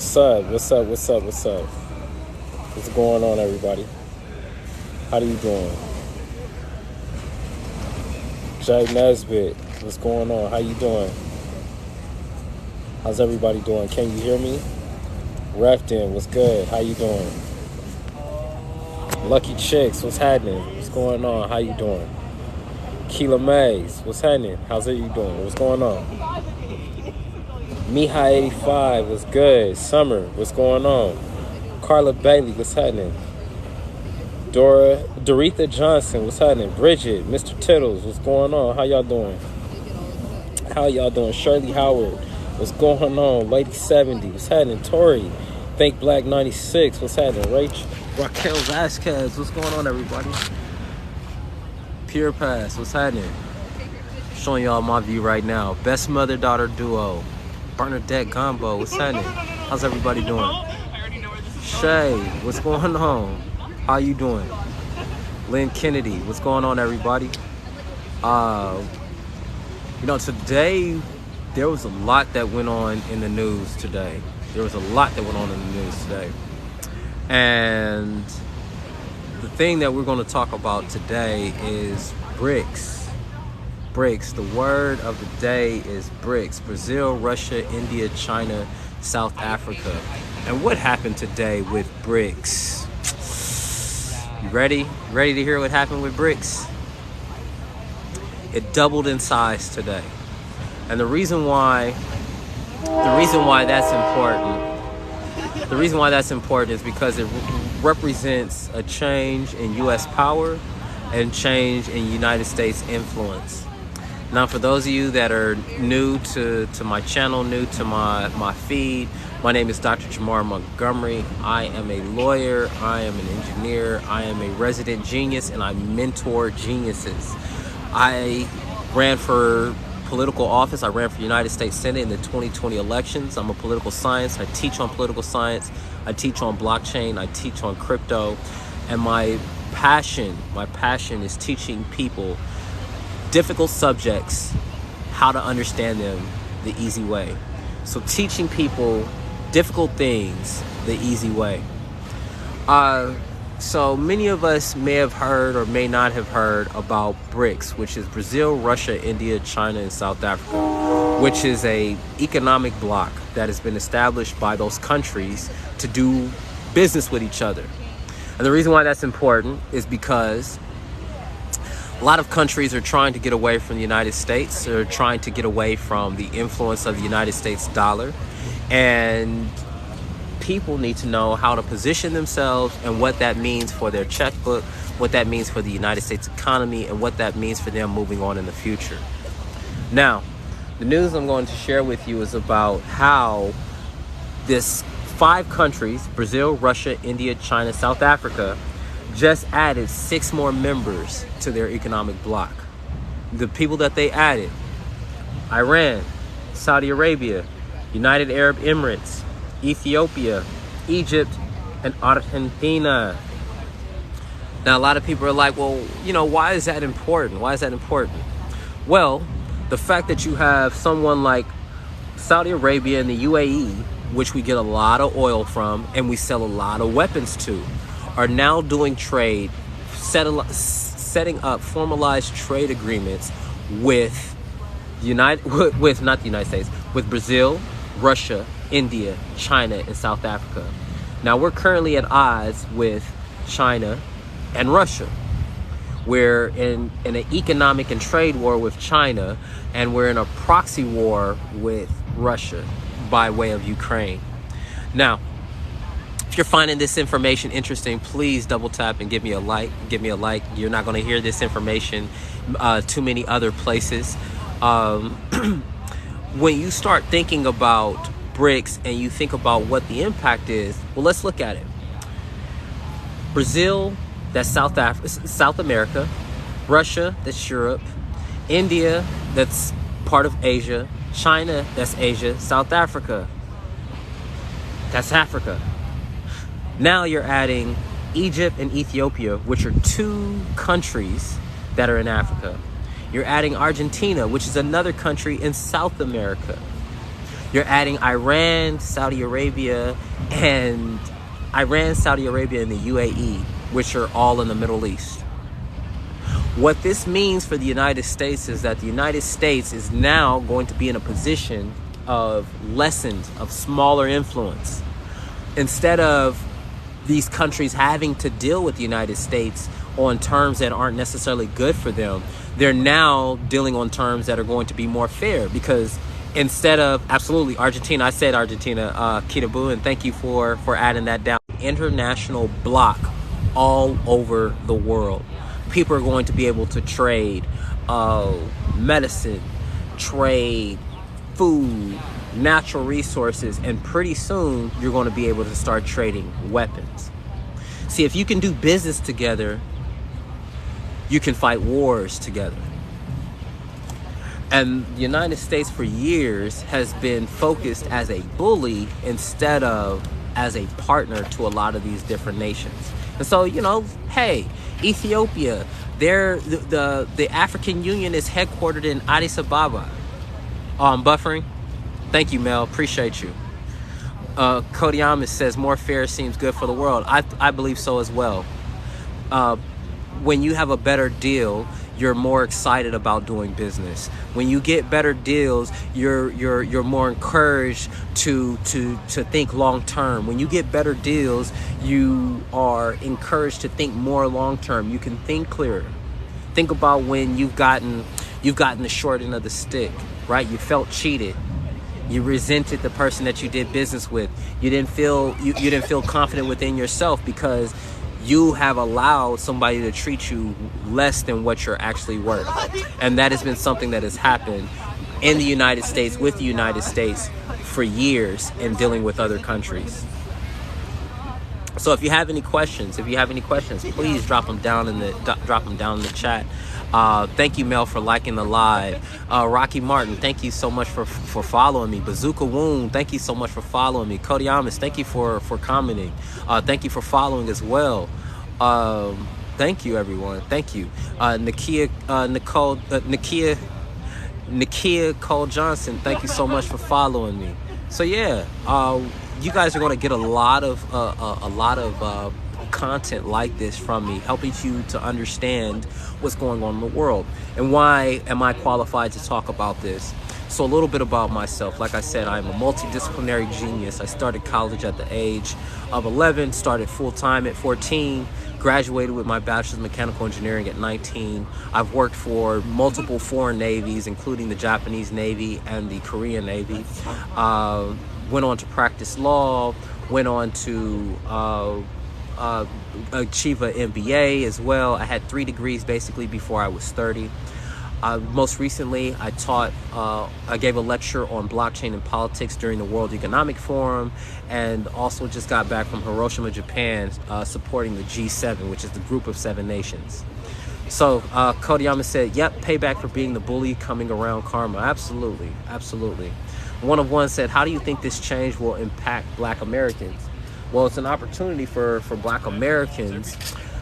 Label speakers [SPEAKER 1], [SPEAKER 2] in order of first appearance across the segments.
[SPEAKER 1] What's up? What's up? What's up? What's up? What's going on, everybody? How you doing? Jay Nesbitt, what's going on? How you doing? How's everybody doing? Can you hear me? Refton, what's good? How you doing? Lucky Chicks, what's happening? What's going on? How you doing? Keela Mays, what's happening? How's you doing? What's going on? Mihai85, what's good? Summer, what's going on? Carla Bailey, what's happening? Doretha Johnson, what's happening? Bridget, Mr. Tittles, what's going on? How y'all doing? How y'all doing? Shirley Howard, what's going on? Lady 70, what's happening? Tori, Think Black 96, what's happening? Rachel, Raquel Vasquez, what's going on, everybody? Pure Pass, what's happening? Showing y'all my view right now. Best mother-daughter duo. Bernadette Gombo, what's happening? How's everybody doing? Shay, what's going on? How you doing? Lynn Kennedy, what's going on, everybody? Today there was a lot that went on in the news today. And the thing that we're going to talk about today is BRICS. BRICS, the word of the day is BRICS. Brazil, Russia, India, China, South Africa. And what happened today with BRICS? You ready? Ready to hear what happened with BRICS? It doubled in size today. And the reason why that's important is because it represents a change in U.S. power and change in United States influence. Now, for those of you that are new to my channel, new to my feed, my name is Dr. Jamar Montgomery. I am a lawyer, I am an engineer, I am a resident genius, and I mentor geniuses. I ran for political office. I ran for United States Senate in the 2020 elections. I'm a political science. I teach on political science. I teach on blockchain. I teach on crypto. And my passion is teaching people difficult subjects, how to understand them the easy way. So teaching people difficult things the easy way. So many of us may have heard or may not have heard about BRICS, which is Brazil, Russia, India, China, and South Africa, which is an economic bloc that has been established by those countries to do business with each other. And the reason why that's important is because a lot of countries are trying to get away from the United States. They're trying to get away from the influence of the United States dollar. And people need to know how to position themselves and what that means for their checkbook, what that means for the United States economy, and what that means for them moving on in the future. Now, the news I'm going to share with you is about how this 5 countries, Brazil, Russia, India, China, South Africa, just added 6 more members to their economic bloc. The people that they added: Iran, Saudi Arabia, United Arab Emirates, Ethiopia, Egypt, and Argentina. Now, a lot of people are like, well, why is that important? Well, the fact that you have someone like Saudi Arabia and the UAE, which we get a lot of oil from and we sell a lot of weapons to, are now doing trade, setting up formalized trade agreements with with Brazil, Russia, India, China, and South Africa. Now, we're currently at odds with China and Russia. We're in an economic and trade war with China, and we're in a proxy war with Russia by way of Ukraine. Now, if you're finding this information interesting, please double tap and give me a like. You're not going to hear this information too many other places. When you start thinking about BRICS and you think about what the impact is, well, let's look at it. Brazil, that's South America. Russia, that's Europe. India, that's part of Asia. China, that's Asia. South Africa, that's Africa. Now you're adding Egypt and Ethiopia, which are 2 countries that are in Africa. You're adding Argentina, which is another country in South America. You're adding Iran, Saudi Arabia, and the UAE, which are all in the Middle East. What this means for the United States is that the United States is now going to be in a position of lessened, of smaller influence. Instead of these countries having to deal with the United States on terms that aren't necessarily good for them, they're now dealing on terms that are going to be more fair, because instead of, absolutely, Argentina, I said Argentina, Kitabu, and thank you for adding that down. International bloc all over the world. People are going to be able to trade medicine, trade food, natural resources, and pretty soon you're going to be able to start trading weapons. See, if you can do business together, you can fight wars together. And the United States for years has been focused as a bully instead of as a partner to a lot of these different nations. And so, you know, hey, Ethiopia, the African Union is headquartered in Addis Ababa. Buffering. Thank you, Mel. Appreciate you. Cody Amis says more fair seems good for the world. I believe so as well. When you have a better deal, you're more excited about doing business. When you get better deals, you're more encouraged to think long term. When you get better deals, you are encouraged to think more long term. You can think clearer. Think about when you've gotten the short end of the stick, right? You felt cheated. You resented the person that you did business with. You didn't feel confident within yourself because you have allowed somebody to treat you less than what you're actually worth. And that has been something that has happened in the United States, with the United States, for years in dealing with other countries. So if you have any questions, please drop them down in the chat. Thank you, Mel, for liking the live. Rocky Martin, thank you so much for following me. Bazooka Wound, thank you so much for following me. Cody Amis, thank you for commenting. Thank you for following as well. Thank you, everyone. Thank you. Nakia Cole Johnson, thank you so much for following me. So yeah, you guys are going to get a lot of content like this from me, helping you to understand what's going on in the world. And why am I qualified to talk about this? So a little bit about myself. Like I said, I'm a multidisciplinary genius. I started college at the age of 11, started full-time at 14, graduated with my bachelor's in mechanical engineering at 19. I've worked for multiple foreign navies, including the Japanese Navy and the Korean Navy. Went on to practice law, went on to achieve an MBA as well. I had 3 degrees basically before I was 30. Most recently, I gave a lecture on blockchain and politics during the World Economic Forum, and also just got back from Hiroshima, Japan, supporting the G7, which is the group of 7 nations. So Kodiyama said, yep, payback for being the bully, coming around karma. Absolutely, absolutely. One of one said, how do you think this change will impact Black Americans? Well, it's an opportunity for Black Americans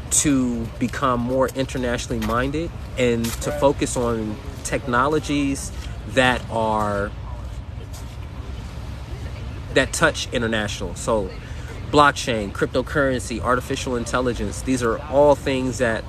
[SPEAKER 1] to become more internationally minded and to focus on technologies that touch international. So blockchain, cryptocurrency, artificial intelligence, these are all things that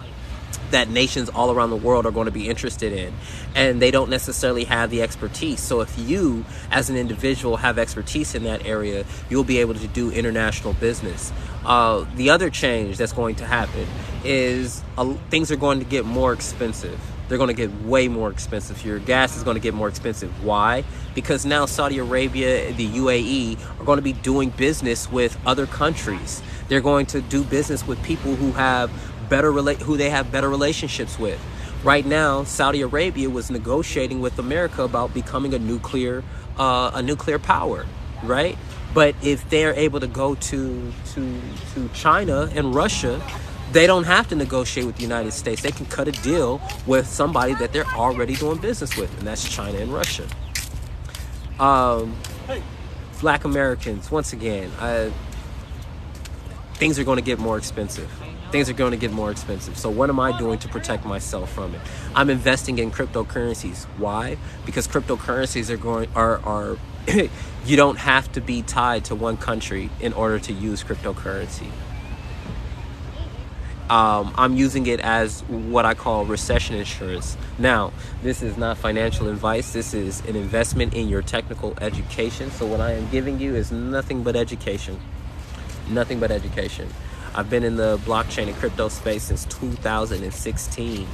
[SPEAKER 1] nations all around the world are going to be interested in, and they don't necessarily have the expertise. So if you as an individual have expertise in that area, you'll be able to do international business. The other change that's going to happen is things are going to get more expensive. They're going to get way more expensive. Your gas is going to get more expensive. Why? Because now Saudi Arabia, the UAE, are going to be doing business with other countries. They're going to do business with people who they have better relationships with. Right now, Saudi Arabia was negotiating with America about becoming a nuclear power, right? But if they're able to go to China and Russia, they don't have to negotiate with the United States. They can cut a deal with somebody that they're already doing business with, and that's China and Russia. Black Americans, once again, things are going to get more expensive. Things are going to get more expensive. So what am I doing to protect myself from it? I'm investing in cryptocurrencies. Why? Because cryptocurrencies are You don't have to be tied to one country in order to use cryptocurrency. I'm using it as what I call recession insurance. Now, this is not financial advice. This is an investment in your technical education. So what I am giving you is nothing but education. Nothing but education. I've been in the blockchain and crypto space since 2016.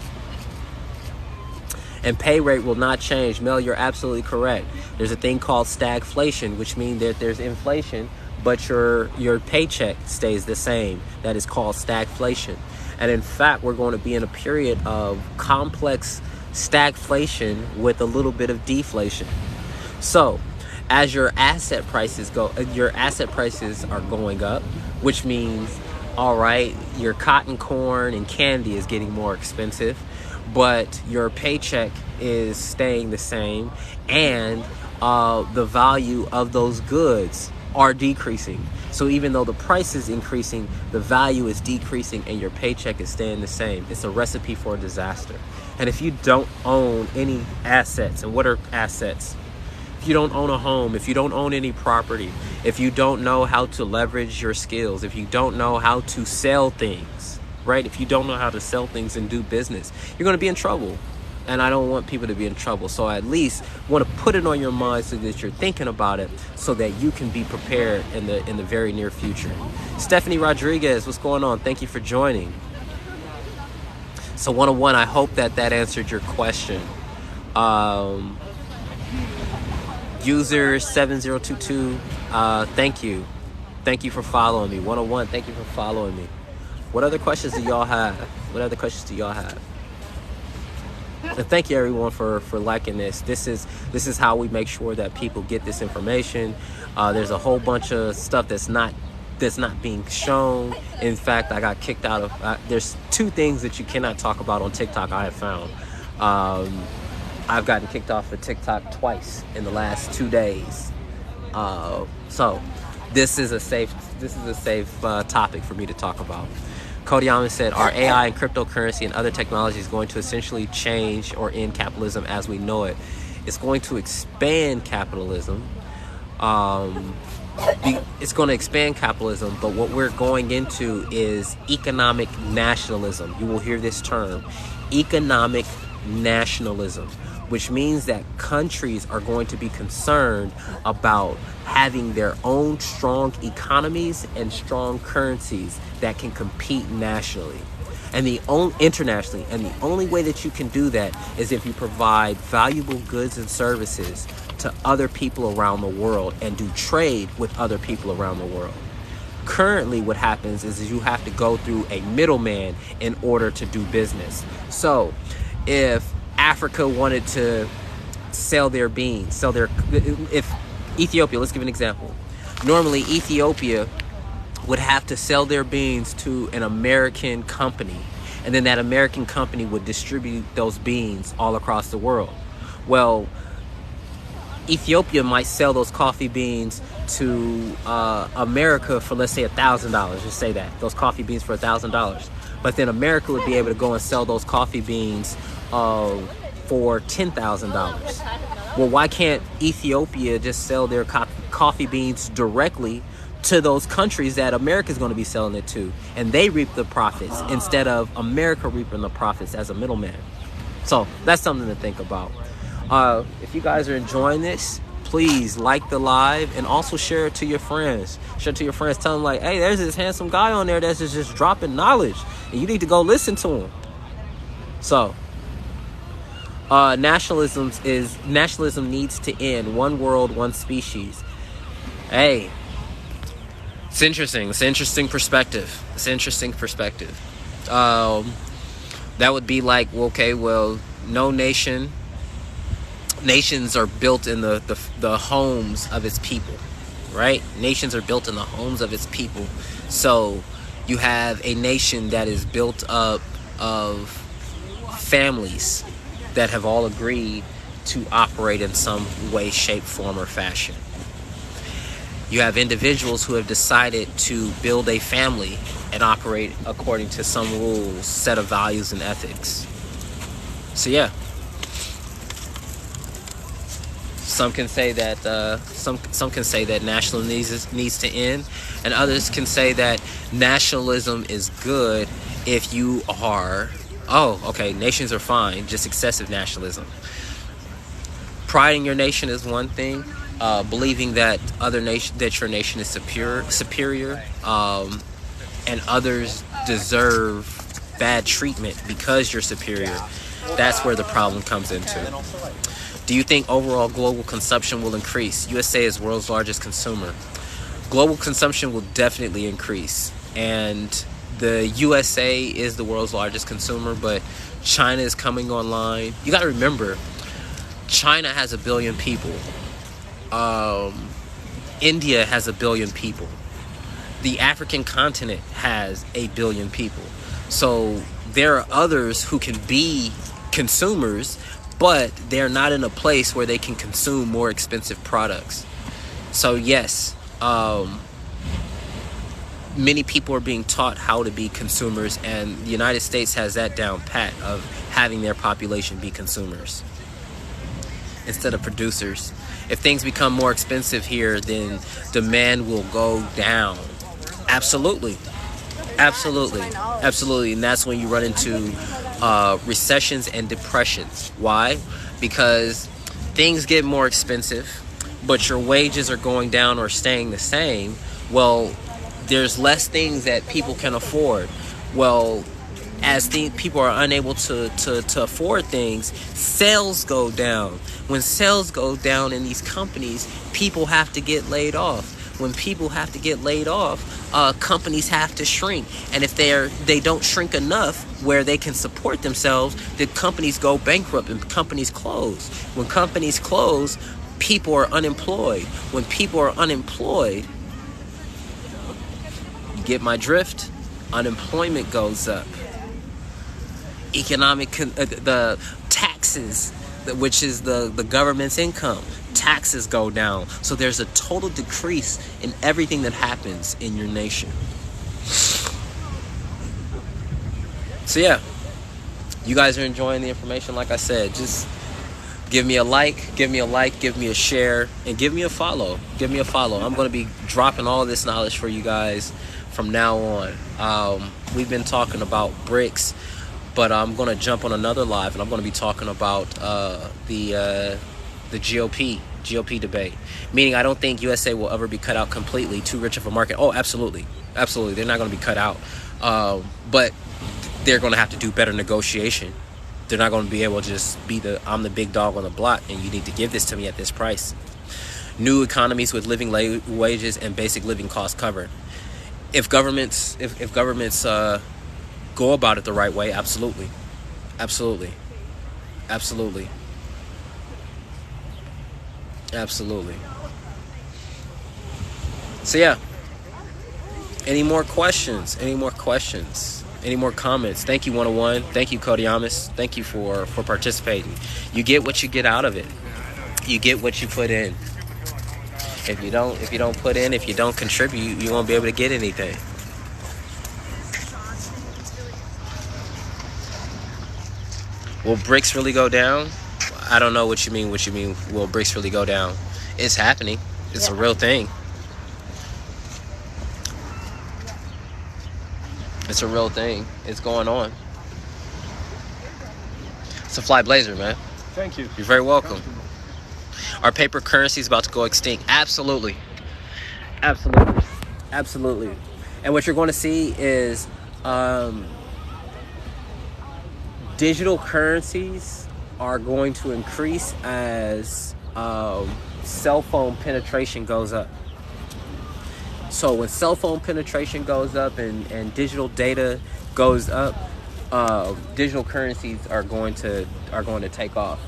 [SPEAKER 1] And pay rate will not change. Mel, you're absolutely correct. There's a thing called stagflation, which means that there's inflation, but your paycheck stays the same. That is called stagflation. And in fact, we're going to be in a period of complex stagflation with a little bit of deflation. So as your asset prices are going up, which means, all right, your cotton, corn, and candy is getting more expensive, but your paycheck is staying the same, and the value of those goods are decreasing. So even though the price is increasing, the value is decreasing and your paycheck is staying the same. It's a recipe for a disaster. And if you don't own any assets, and what are assets? If you don't own a home, if you don't own any property, if you don't know how to leverage your skills, if you don't know how to sell things, right? If you don't know how to sell things and do business, you're going to be in trouble. And I don't want people to be in trouble. So I at least want to put it on your mind so that you're thinking about it, so that you can be prepared in the very near future. Stephanie Rodriguez, what's going on? Thank you for joining. So 101, I hope that answered your question. User 7022, thank you. Thank you for following me. 101, thank you for following me. What other questions do y'all have? And thank you everyone for liking this. This is how we make sure that people get this information. There's a whole bunch of stuff that's not being shown. In fact, I got kicked out of there's 2 things that you cannot talk about on TikTok, I have found. I've gotten kicked off of TikTok twice in the last 2 days. So this is a safe topic for me to talk about. Cody Allen said, are AI and cryptocurrency and other technologies going to essentially change or end capitalism as we know it? It's going to expand capitalism. It's going to expand capitalism, but what we're going into is economic nationalism. You will hear this term, economic nationalism, which means that countries are going to be concerned about having their own strong economies and strong currencies that can compete nationally and internationally. And the only way that you can do that is if you provide valuable goods and services to other people around the world and do trade with other people around the world. Currently, what happens is you have to go through a middleman in order to do business. So if Africa wanted to sell their beans, if Ethiopia, let's give an example. Normally, Ethiopia would have to sell their beans to an American company, and then that American company would distribute those beans all across the world. Well, Ethiopia might sell those coffee beans to America for, let's say, $1,000. Just say that, those coffee beans for $1,000. But then America would be able to go and sell those coffee beans for $10,000. Well, why can't Ethiopia just sell their coffee beans directly to those countries that America's going to be selling it to, and they reap the profits instead of America reaping the profits as a middleman? So that's something to think about. If you guys are enjoying this, please like the live and also share it to your friends. Share it to your friends. Tell them, like, hey, there's this handsome guy on there that's just dropping knowledge, and you need to go listen to him. So nationalism needs to end. One world, one species. Hey, it's interesting. It's an interesting perspective. That would be like, okay, well, no nations are built in the homes of its people, right? Nations are built in the homes of its people. So you have a nation that is built up of families that have all agreed to operate in some way, shape, form, or fashion. You have individuals who have decided to build a family and operate according to some rules, set of values and ethics. So yeah. Some can say that some can say that nationalism needs to end, and others can say that nationalism is good if you are, oh, okay, nations are fine, just excessive nationalism. Pride in your nation is one thing. Believing that that your nation is superior, and others deserve bad treatment because you're superior. That's where the problem comes into. Do you think overall global consumption will increase? USA is the world's largest consumer. Global consumption will definitely increase, and the USA is the world's largest consumer, but China is coming online. You got to remember, China has 1 billion people. India has 1 billion people. The African continent has 1 billion people. So there are others who can be consumers, but they're not in a place where they can consume more expensive products. So yes, many people are being taught how to be consumers, and the United States has that down pat of having their population be consumers instead of producers. If things become more expensive here, then demand will go down. Absolutely. And that's when you run into recessions and depressions. Why? Because things get more expensive, but your wages are going down or staying the same. Well, there's less things that people can afford. Well, as people are unable to afford things, sales go down. When sales go down in these companies, people have to get laid off. When people have to get laid off, companies have to shrink. And if they don't shrink enough where they can support themselves, the companies go bankrupt and companies close. When companies close, people are unemployed. When people are unemployed, you get my drift? Unemployment goes up. The taxes, which is the government's income, taxes go down. So there's a total decrease in everything that happens in your nation. So yeah, you guys are enjoying the information. Like I said, just give me a like, give me a share, and give me a follow. I'm going to be dropping all this knowledge for you guys from now on. We've been talking about BRICS, but I'm going to jump on another live, and I'm going to be talking about the GOP debate. Meaning, I don't think USA will ever be cut out completely. Too rich of a market. Oh, absolutely. They're not going to be cut out. But they're going to have to do better negotiation. They're not going to be able to just be I'm the big dog on the block, and you need to give this to me at this price. New economies with living wages and basic living costs covered. If governments go about it the right way, absolutely. So yeah, any more questions, any more comments? Thank you, 101. Thank you, Kodiamus. Thank you for participating. You get what you get out of it. You get what you put in. If you don't put in, if you don't contribute, you won't be able to get anything. Will BRICS really go down? I don't know what you mean. Will BRICS really go down? It's happening. It's a real thing. It's a real thing. It's going on. It's a fly blazer, man.
[SPEAKER 2] Thank you.
[SPEAKER 1] You're very welcome. Are paper currencies about to go extinct? Absolutely. And what you're going to see is digital currencies are going to increase as cell phone penetration goes up. So when cell phone penetration goes up and digital data goes up, digital currencies are going to take off.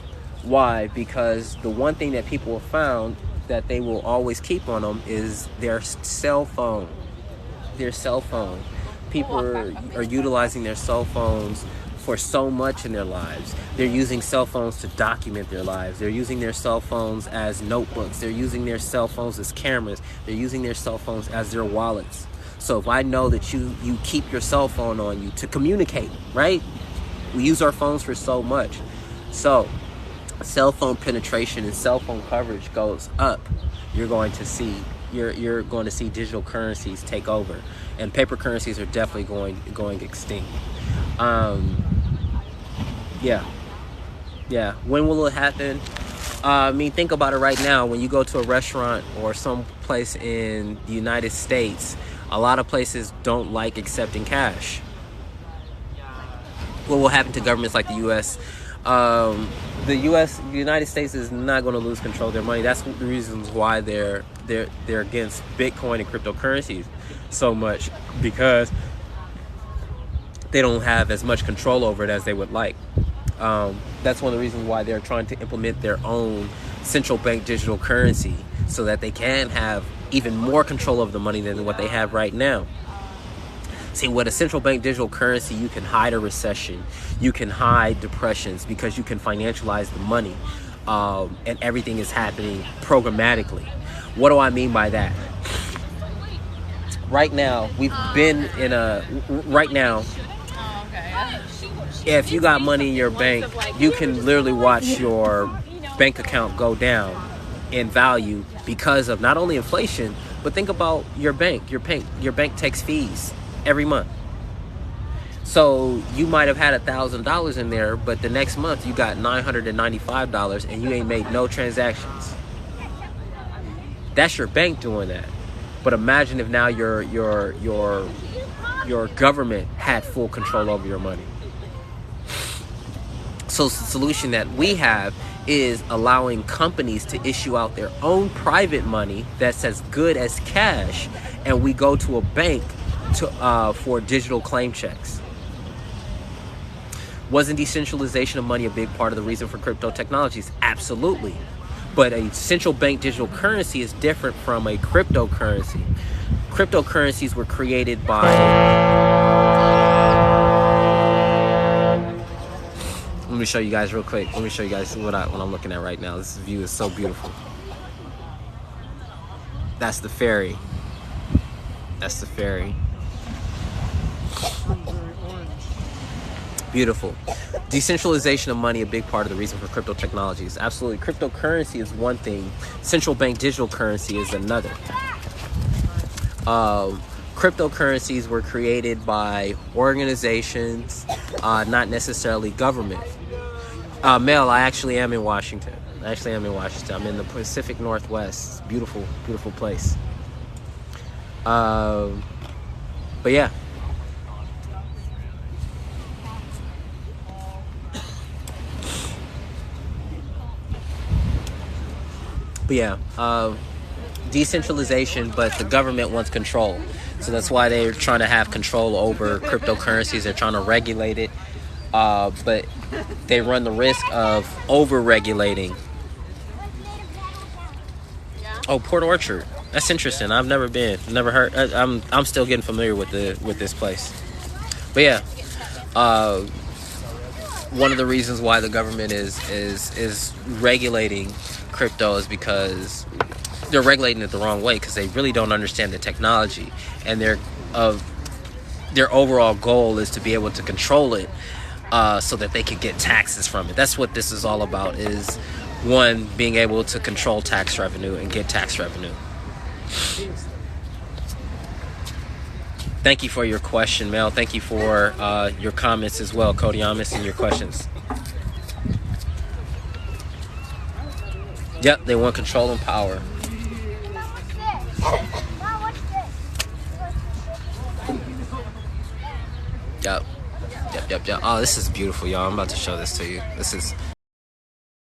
[SPEAKER 1] Why? Because the one thing that people have found that they will always keep on them is their cell phone. People are utilizing their cell phones for so much in their lives. They're using cell phones to document their lives. They're using their cell phones as notebooks. They're using their cell phones as cameras. They're using their cell phones as their wallets. So if I know that you keep your cell phone on you to communicate, right? We use our phones for so much. So cell phone penetration and cell phone coverage goes up, you're going to see digital currencies take over, and paper currencies are definitely going extinct. Yeah. When will it happen? I mean, think about it right now. When you go to a restaurant or some place in the United States, a lot of places don't like accepting cash. What will happen to governments like the U.S.? The United States is not going to lose control of their money. That's the reasons why they're against Bitcoin and cryptocurrencies so much, because they don't have as much control over it as they would like. That's one of the reasons why they're trying to implement their own central bank digital currency, so that they can have even more control of the money than what they have right now. See, with a central bank digital currency, you can hide a recession, you can hide depressions, because you can financialize the money, and everything is happening programmatically. What do I mean by that? Right now, if you got money in your bank, you can literally watch your bank account go down in value because of not only inflation, but think about your bank. Your bank takes fees every month. So you might have had $1,000 in there, but the next month you got $995 and you ain't made no transactions. That's your bank doing that. But imagine if now your government had full control over your money. So the solution that we have is allowing companies to issue out their own private money that's as good as cash, and we go to a bank for digital claim checks. Wasn't decentralization of money a big part of the reason for crypto technologies? Absolutely. But a central bank digital currency is different from a cryptocurrency. Cryptocurrencies were created by... Let me show you guys real quick. Let me show you guys what I'm looking at right now. This view is so beautiful. That's the ferry. That's the ferry. Beautiful. Decentralization of money, a big part of the reason for crypto technologies. Absolutely. Cryptocurrency is one thing. Central bank digital currency is another. Cryptocurrencies were created by organizations, not necessarily government. Mel, I actually am in Washington. I'm in the Pacific Northwest. It's a beautiful, beautiful place. But yeah. Decentralization, but the government wants control. So that's why they're trying to have control over cryptocurrencies. They're trying to regulate it. But they run the risk of over-regulating. Oh, Port Orchard. That's interesting. I've never been. Never heard. I'm still getting familiar with this place. But yeah. One of the reasons why the government is regulating crypto is because they're regulating it the wrong way, because they really don't understand the technology, and their overall goal is to be able to control it, so that they can get taxes from it. That's what this is all about, is one, being able to control tax revenue and get tax revenue. Thank you for your question, Mel. Thank you for your comments as well, Kodiamus, and your questions. Yep, they want control and power. Yep. Oh, this is beautiful, y'all. I'm about to show this to you. This is